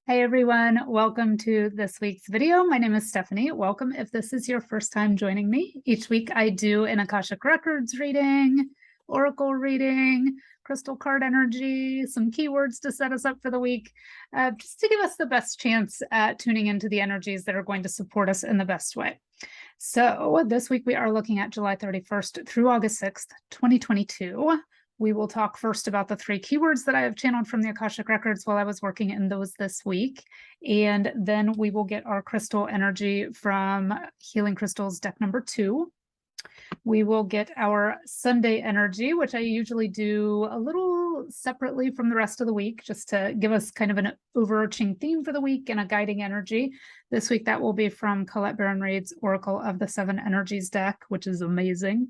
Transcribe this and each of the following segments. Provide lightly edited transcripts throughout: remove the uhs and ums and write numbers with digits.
Hey everyone, welcome to this week's video. My name is Stephanie. Welcome if this is your first time joining me. Each week I do an Akashic Records reading, Oracle reading, crystal card energy, some keywords to set us up for the week, just to give us the best chance at tuning into the energies that are going to support us in the best way. So this week we are looking at July 31st through August 6th, 2022. We will talk first about the 3 keywords that I have channeled from the Akashic Records while I was working in those this week. And then we will get our crystal energy from Healing Crystals deck number 2. We will get our Sunday energy, which I usually do a little separately from the rest of the week, just to give us kind of an overarching theme for the week and a guiding energy. This week, that will be from Colette Baron-Reid's Oracle of the 7 Energies deck, which is amazing.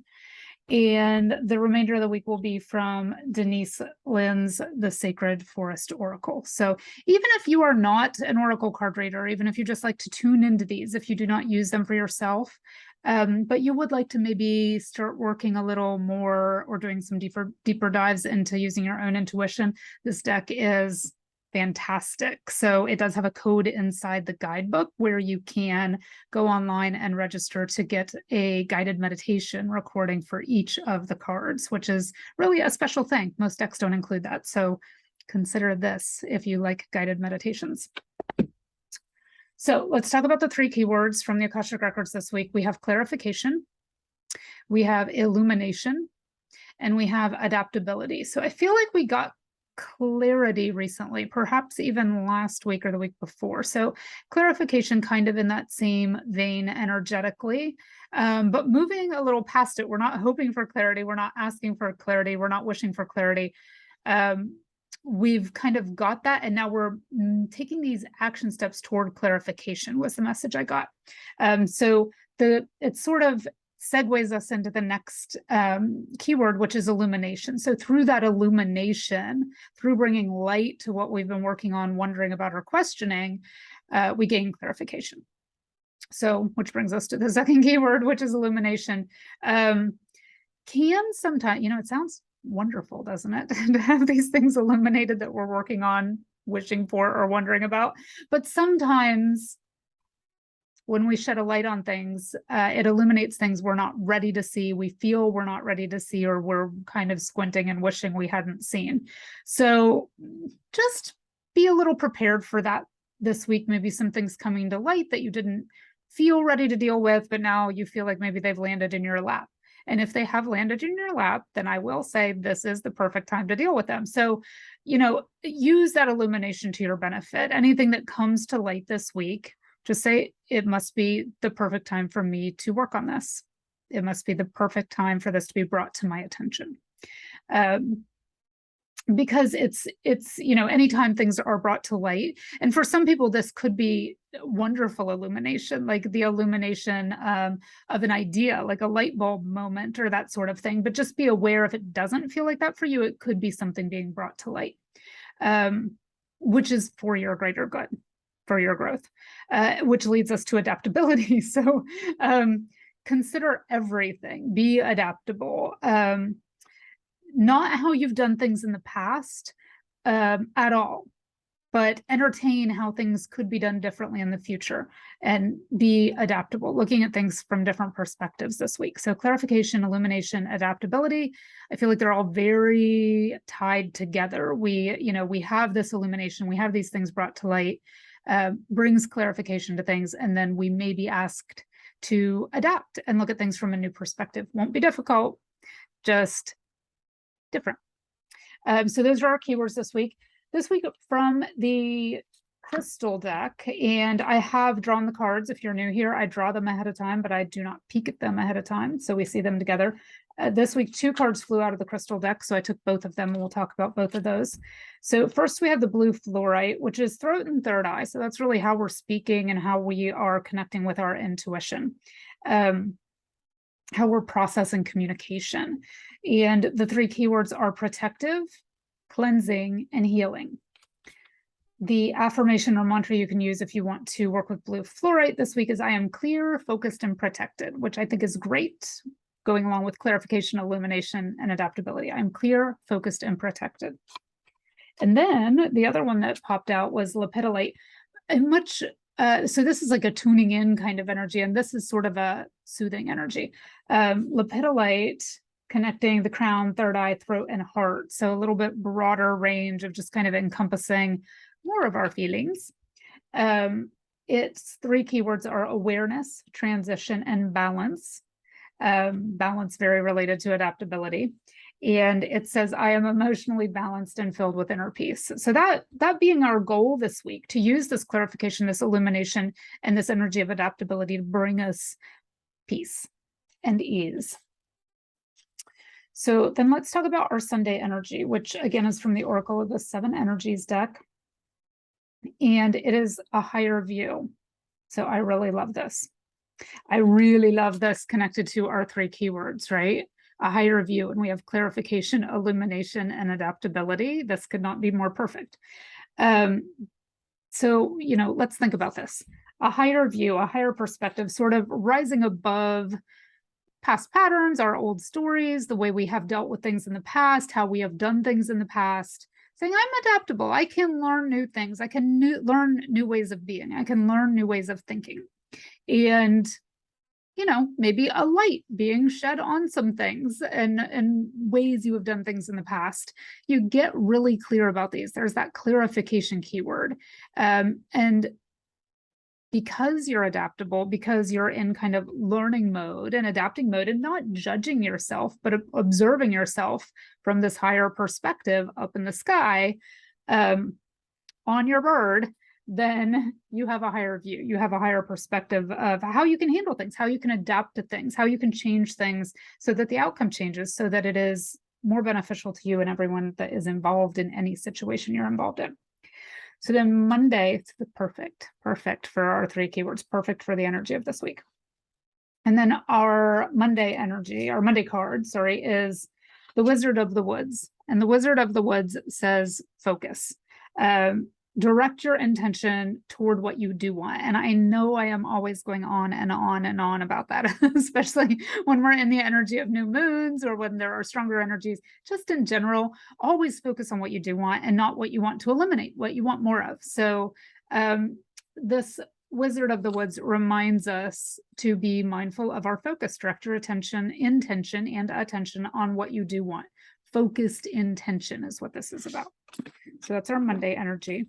And the remainder of the week will be from Denise Linn's The Sacred Forest Oracle. So even if you are not an Oracle card reader, even if you just like to tune into these, if you do not use them for yourself, but you would like to maybe start working a little more or doing some deeper dives into using your own intuition, this deck is fantastic. So it does have a code inside the guidebook where you can go online and register to get a guided meditation recording for each of the cards, which is really a special thing. Most decks don't include that. So consider this if you like guided meditations. So let's talk about the 3 keywords from the Akashic Records this week. We have clarification, we have illumination, and we have adaptability. So I feel like we got clarity recently, perhaps even last week or the week before. So clarification kind of in that same vein energetically, but moving a little past it. We're not hoping for clarity. We're not asking for clarity. We're not wishing for clarity. We've kind of got that. And now we're taking these action steps toward clarification was the message I got. So it sort of segues us into the next keyword, which is illumination. So through that illumination, through bringing light to what we've been working on, wondering about, or questioning, we gain clarification. So, which brings us to the second keyword, which is illumination. Can sometimes, it sounds wonderful, doesn't it? To have these things illuminated that we're working on, wishing for, or wondering about. But sometimes when we shed a light on things, it illuminates things we're not ready to see. We feel we're not ready to see, or we're kind of squinting and wishing we hadn't seen. So just be a little prepared for that this week. Maybe some things coming to light that you didn't feel ready to deal with, but now you feel like maybe they've landed in your lap. And if they have landed in your lap, then I will say this is the perfect time to deal with them. So, use that illumination to your benefit. Anything that comes to light this week, just say, it must be the perfect time for me to work on this. It must be the perfect time for this to be brought to my attention. Because it's anytime things are brought to light, and for some people, this could be wonderful illumination, like the illumination of an idea, like a light bulb moment or that sort of thing. But just be aware if it doesn't feel like that for you, it could be something being brought to light, which is for your greater good, for your growth, which leads us to adaptability. So consider everything, be adaptable. Not how you've done things in the past at all, but entertain how things could be done differently in the future and be adaptable, looking at things from different perspectives this week. So clarification, illumination, adaptability, I feel like they're all very tied together. We have this illumination, we have these things brought to light, brings clarification to things, and then we may be asked to adapt and look at things from a new perspective. Won't be difficult, just different. So those are our keywords this week. This week from the crystal deck, and I have drawn the cards. If you're new here, I draw them ahead of time, but I do not peek at them ahead of time, so we see them together. This week, 2 cards flew out of the crystal deck, so I took both of them, and we'll talk about both of those. So first, we have the blue fluorite, which is throat and third eye. So that's really how we're speaking and how we are connecting with our intuition, how we're processing communication. And the 3 keywords are protective, cleansing, and healing. The affirmation or mantra you can use if you want to work with blue fluorite this week is, I am clear, focused, and protected, which I think is great, going along with clarification, illumination, and adaptability. I am clear, focused, and protected. And then the other one that popped out was lepidolite. And so this is like a tuning in kind of energy, and this is sort of a soothing energy. Lepidolite connecting the crown, third eye, throat, and heart. So a little bit broader range of just kind of encompassing more of our feelings. Its 3 keywords are awareness, transition, and balance. Balance very related to adaptability. And it says, I am emotionally balanced and filled with inner peace. So that being our goal this week, to use this clarification, this illumination, and this energy of adaptability to bring us peace and ease. So then let's talk about our Sunday energy, which again is from the Oracle of the 7 Energies deck. And it is a higher view. So I really love this. I really love this connected to our 3 keywords, right? A higher view, and we have clarification, illumination, and adaptability. This could not be more perfect. So, let's think about this. A higher view, a higher perspective, sort of rising above past patterns, our old stories, the way we have dealt with things in the past, how we have done things in the past, saying, I'm adaptable. I can learn new things. I can learn new ways of being. I can learn new ways of thinking. And maybe a light being shed on some things and ways you have done things in the past. You get really clear about these. There's that clarification keyword. And because you're adaptable, because you're in kind of learning mode and adapting mode and not judging yourself, but observing yourself from this higher perspective up in the sky on your bird, then you have a higher view. You have a higher perspective of how you can handle things, how you can adapt to things, how you can change things so that the outcome changes, so that it is more beneficial to you and everyone that is involved in any situation you're involved in. So then Monday, it's perfect for our 3 keywords, perfect for the energy of this week. And then our Monday energy, our Monday card, is the Wizard of the Woods. And the Wizard of the Woods says focus. Direct your intention toward what you do want. And I know I am always going on and on and on about that, especially when we're in the energy of new moons or when there are stronger energies. Just in general, always focus on what you do want and not what you want to eliminate, what you want more of. So this Wizard of the Woods reminds us to be mindful of our focus, direct your attention, intention, and attention on what you do want. Focused intention is what this is about. So that's our Monday energy.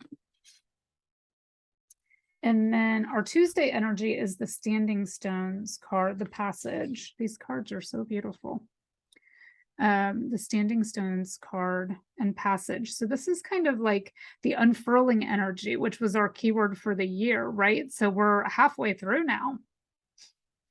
And then our Tuesday energy is the Standing Stones card, the Passage. These cards are so beautiful. The Standing Stones card and Passage. So this is kind of like the unfurling energy, which was our keyword for the year, right? So we're halfway through now,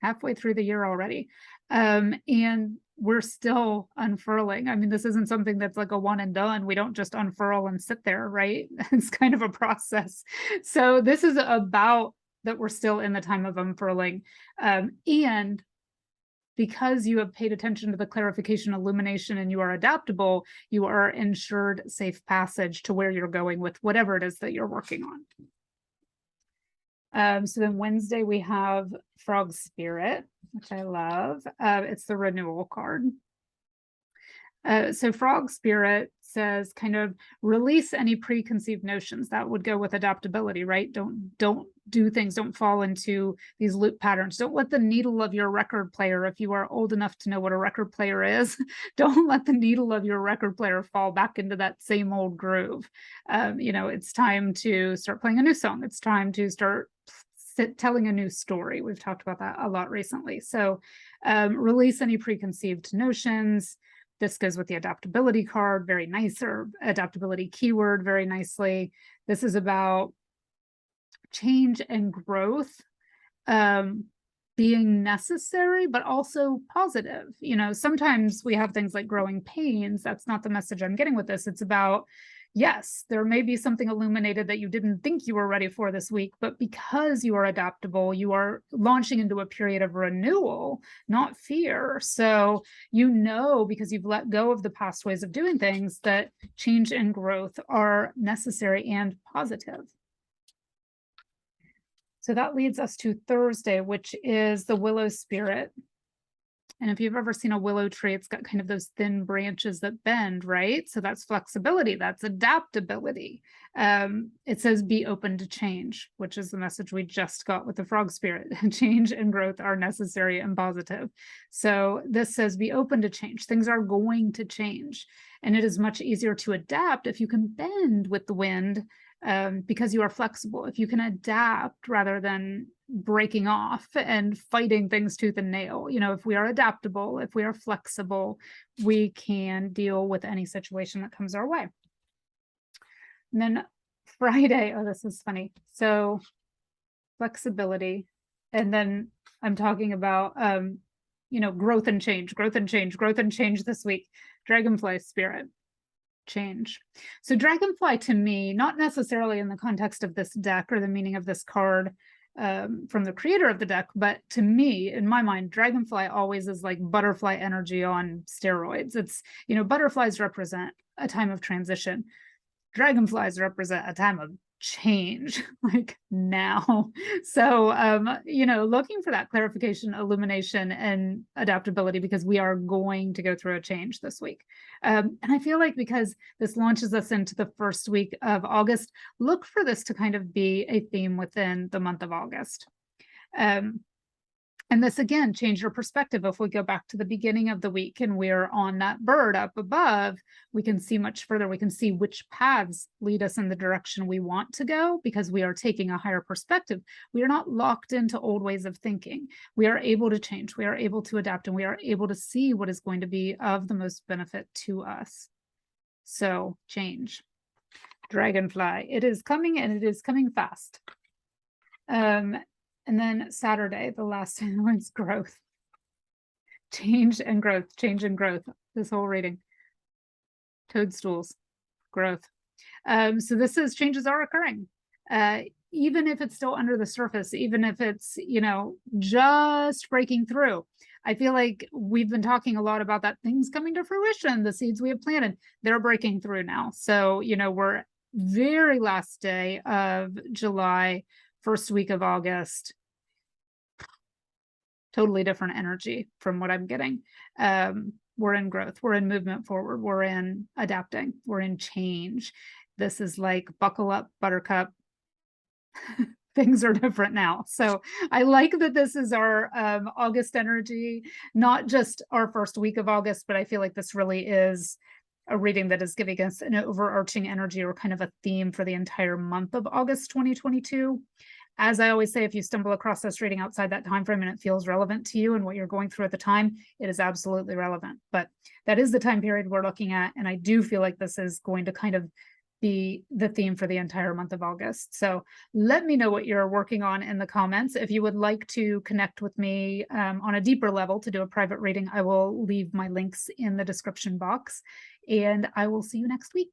halfway through the year already. And we're still unfurling. I mean, this isn't something that's like a one and done. We don't just unfurl and sit there, right? It's kind of a process. So this is about that we're still in the time of unfurling. And because you have paid attention to the clarification, illumination, and you are adaptable, you are ensured safe passage to where you're going with whatever it is that you're working on. So then Wednesday we have Frog Spirit, which I love. It's the renewal card. So Frog Spirit says kind of release any preconceived notions. That would go with adaptability, right? Don't do things, don't fall into these loop patterns. Don't let the needle of your record player, if you are old enough to know what a record player is, don't let the needle of your record player fall back into that same old groove. It's time to start playing a new song. It's time to start telling a new story. We've talked about that a lot recently. So release any preconceived notions. This goes with the adaptability card, very nice, or adaptability keyword very nicely. This is about change and growth being necessary, but also positive. Sometimes we have things like growing pains. That's not the message I'm getting with this. It's about, yes, there may be something illuminated that you didn't think you were ready for this week, but because you are adaptable, you are launching into a period of renewal, not fear. So because you've let go of the past ways of doing things, that change and growth are necessary and positive. So that leads us to Thursday, which is the Willow Spirit. And if you've ever seen a willow tree, it's got kind of those thin branches that bend, right? So that's flexibility, that's adaptability. It says be open to change, which is the message we just got with the frog spirit. Change and growth are necessary and positive. So this says be open to change. Things are going to change. And it is much easier to adapt if you can bend with the wind, because you are flexible. If you can adapt rather than breaking off and fighting things tooth and nail, if we are adaptable, if we are flexible, we can deal with any situation that comes our way. And then Friday, oh, this is funny. So flexibility. And then I'm talking about, growth and change this week. Dragonfly spirit. Change. So dragonfly to me, not necessarily in the context of this deck or the meaning of this card from the creator of the deck, but to me, in my mind, dragonfly always is like butterfly energy on steroids. It's, butterflies represent a time of transition. Dragonflies represent a time of change, like now. So, looking for that clarification, illumination, and adaptability, because we are going to go through a change this week. And I feel like because this launches us into the first week of August, look for this to kind of be a theme within the month of August. And this, again, change your perspective. If we go back to the beginning of the week and we're on that bird up above, we can see much further. We can see which paths lead us in the direction we want to go because we are taking a higher perspective. We are not locked into old ways of thinking. We are able to change. We are able to adapt, and we are able to see what is going to be of the most benefit to us. So change. Dragonfly. It is coming, and it is coming fast. And then Saturday, the last one is growth. Change and growth, this whole reading. Toadstools, growth. So this is changes are occurring. Even if it's still under the surface, even if it's, just breaking through. I feel like we've been talking a lot about that, things coming to fruition, the seeds we have planted, they're breaking through now. So, we're very last day of July, first week of August. Totally different energy from what I'm getting. We're in growth, we're in movement forward, we're in adapting, we're in change. This is like buckle up, buttercup. Things are different now. So I like that this is our August energy, not just our first week of August, but I feel like this really is a reading that is giving us an overarching energy or kind of a theme for the entire month of August 2022. As I always say, if you stumble across this reading outside that time frame and it feels relevant to you and what you're going through at the time, it is absolutely relevant. But that is the time period we're looking at, and I do feel like this is going to kind of be the theme for the entire month of August. So let me know what you're working on in the comments. If you would like to connect with me on a deeper level to do a private reading, I will leave my links in the description box, and I will see you next week.